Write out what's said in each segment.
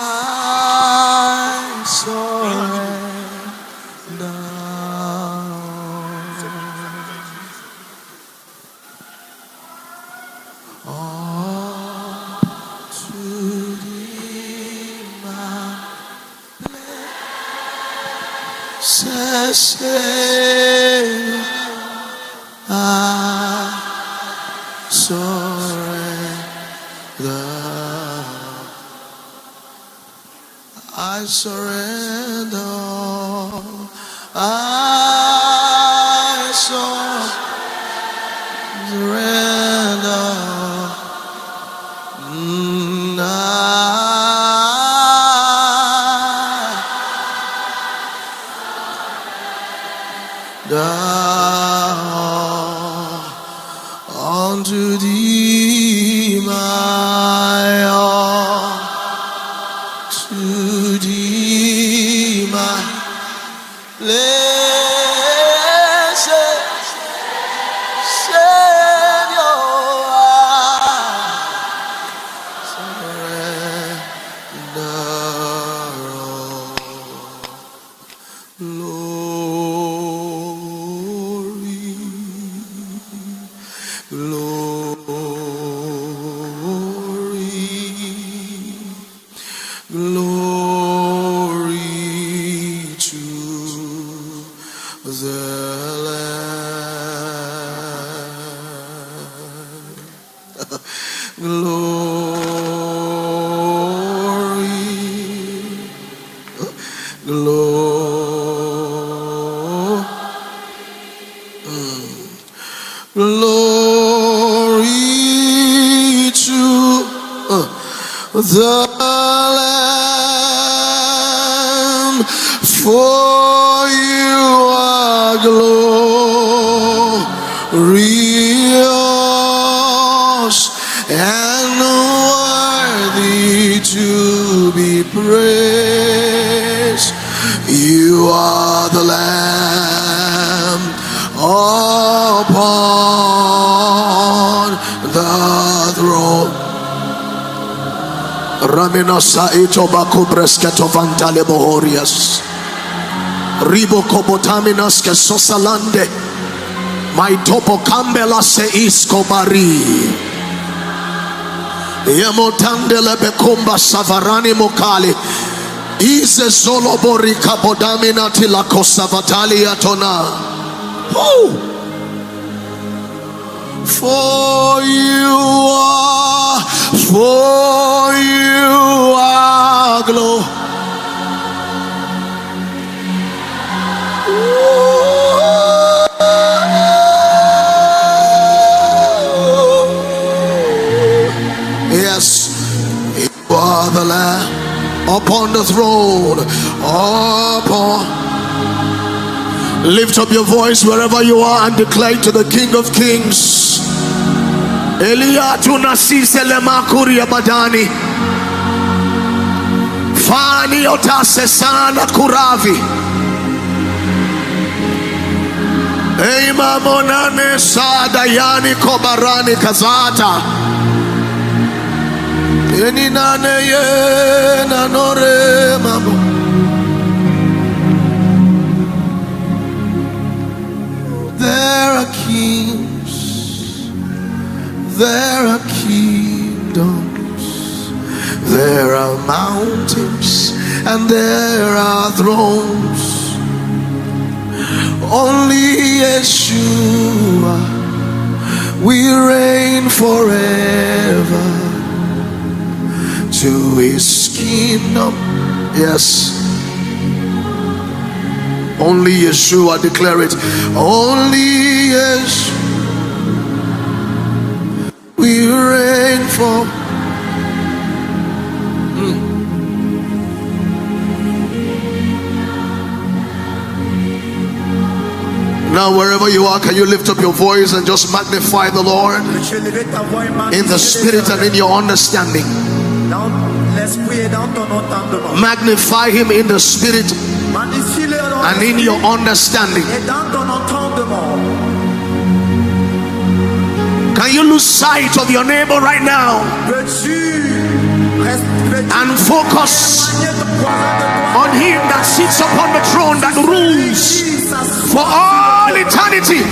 I surrender all to thee, my blessed Savior. I surrender. I surrender. I surrender. Unto thee, my all, to thee, my blessed Savior, glory to the Lamb. Glory to the Lamb, for you are glorious and worthy to be praised. You are the Lamb upon the throne. Raminosa itobaku bresketo vantale bohorias. Ribo kobotaminas ke sosalande. My topo kambela se iskobari. Yamotandele bekumba savarani mokali. Ize solo borika bodamina tila kosavatali atona. For you are glory. Yes, you are the Lamb upon the throne. Lift up your voice wherever you are and declare to the King of Kings. Eliatu nasise lemakuri badani. Fani otase sana kuravi. Eima monane sadayani kobarani kazata. Eninane ye nanore mamo. There are kings, there are kingdoms, there are mountains, and there are thrones. Only Yeshua, we reign forever to his kingdom. Yes. Only Yeshua, declare it. Only Yeshua, we reign for. Now wherever you are, can you lift up your voice and just magnify the Lord in the spirit and in your understanding? Magnify him in the spirit and in your understanding. you lose sight of your neighbor right now and focus on him that sits upon the throne that rules for all eternity.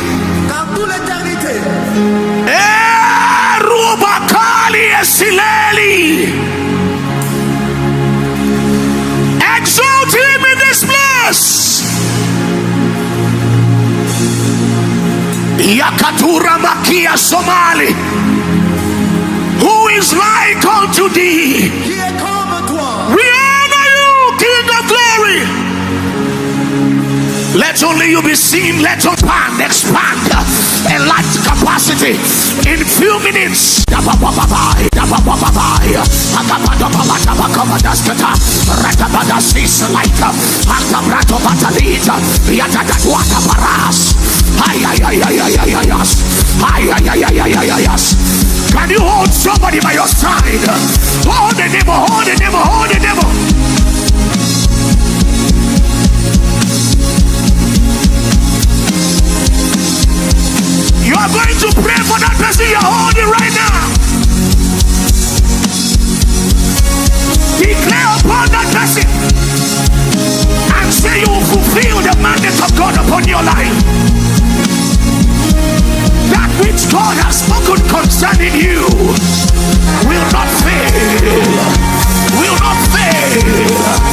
Exalt him in this place. Yakatura Makia Somali. Who is like unto thee? We honor you, King of glory. Let only you be seen. Let your expand, enlarge capacity in few minutes. Can you hold somebody by your side? Hold the neighbor, hold the neighbor, hold the neighbor. You are going to pray for that person you're holding right now. Declare upon that person and say you will fulfill the mandate of God upon your life. That which God has spoken concerning you will not fail. Will not fail.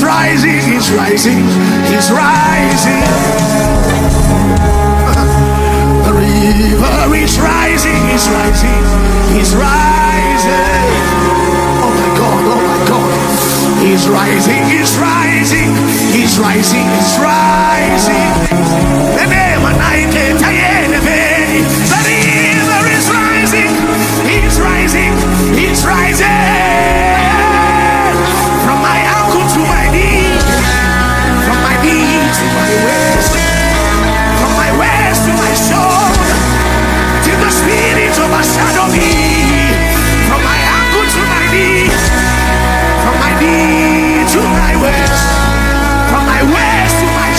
rising, he's rising, he's rising. The river is rising, he's rising, he's rising. Oh my God, oh my God. He's rising, he's rising, he's rising, he's rising. The river is rising, he's rising, he's rising. From my ankle to my knee, from my knee to my waist, from my waist to my shoulder, till the spirit overshadow me. From my ankle to my knee, from my knee to my waist, from my waist to my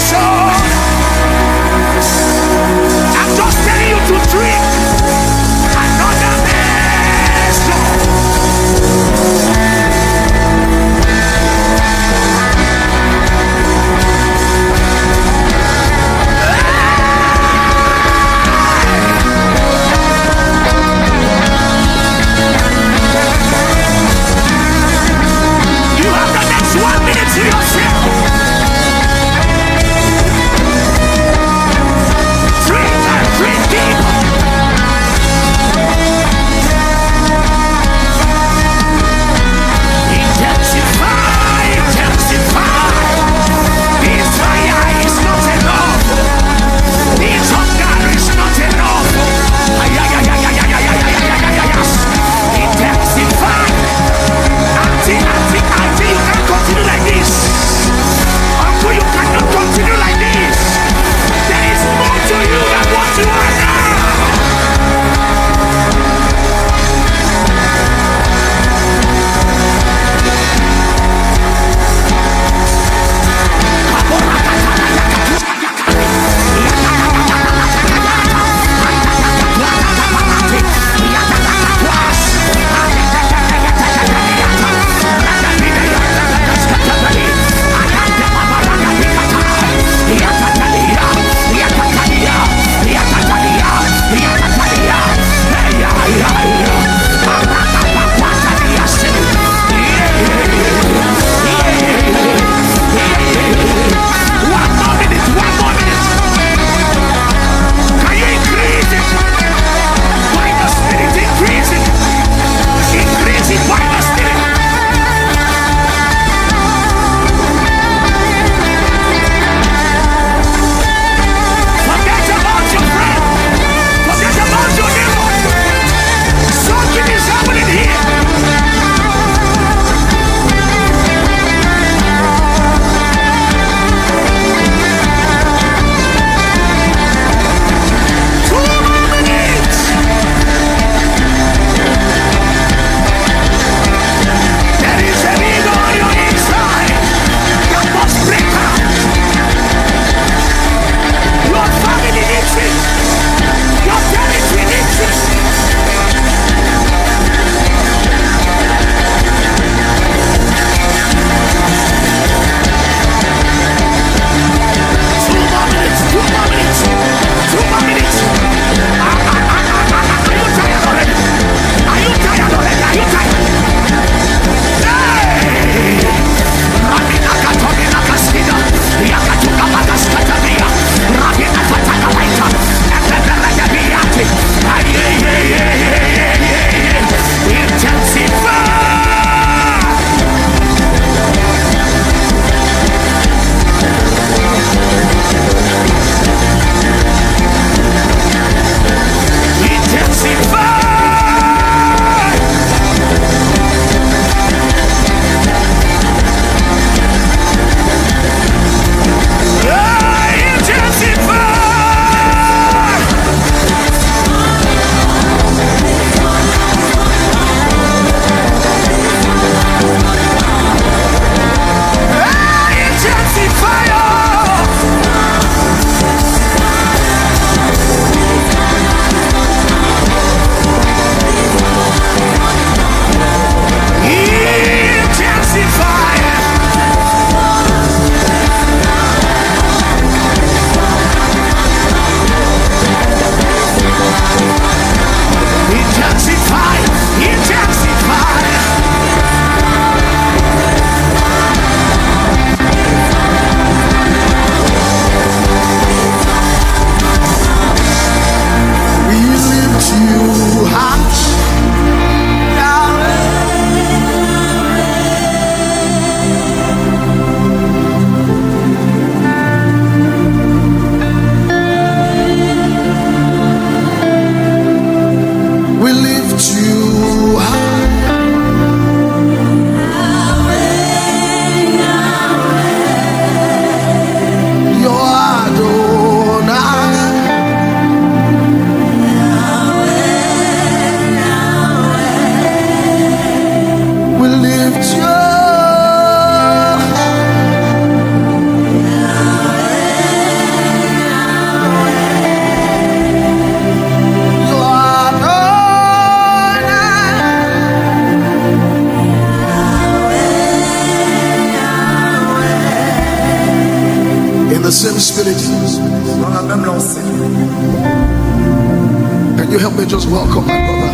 you help me just welcome my brother?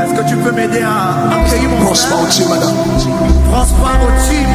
Est-ce que tu peux m'aider à accueillir mon Prosper frère? au-dessus, madame. Prosper au-dessus.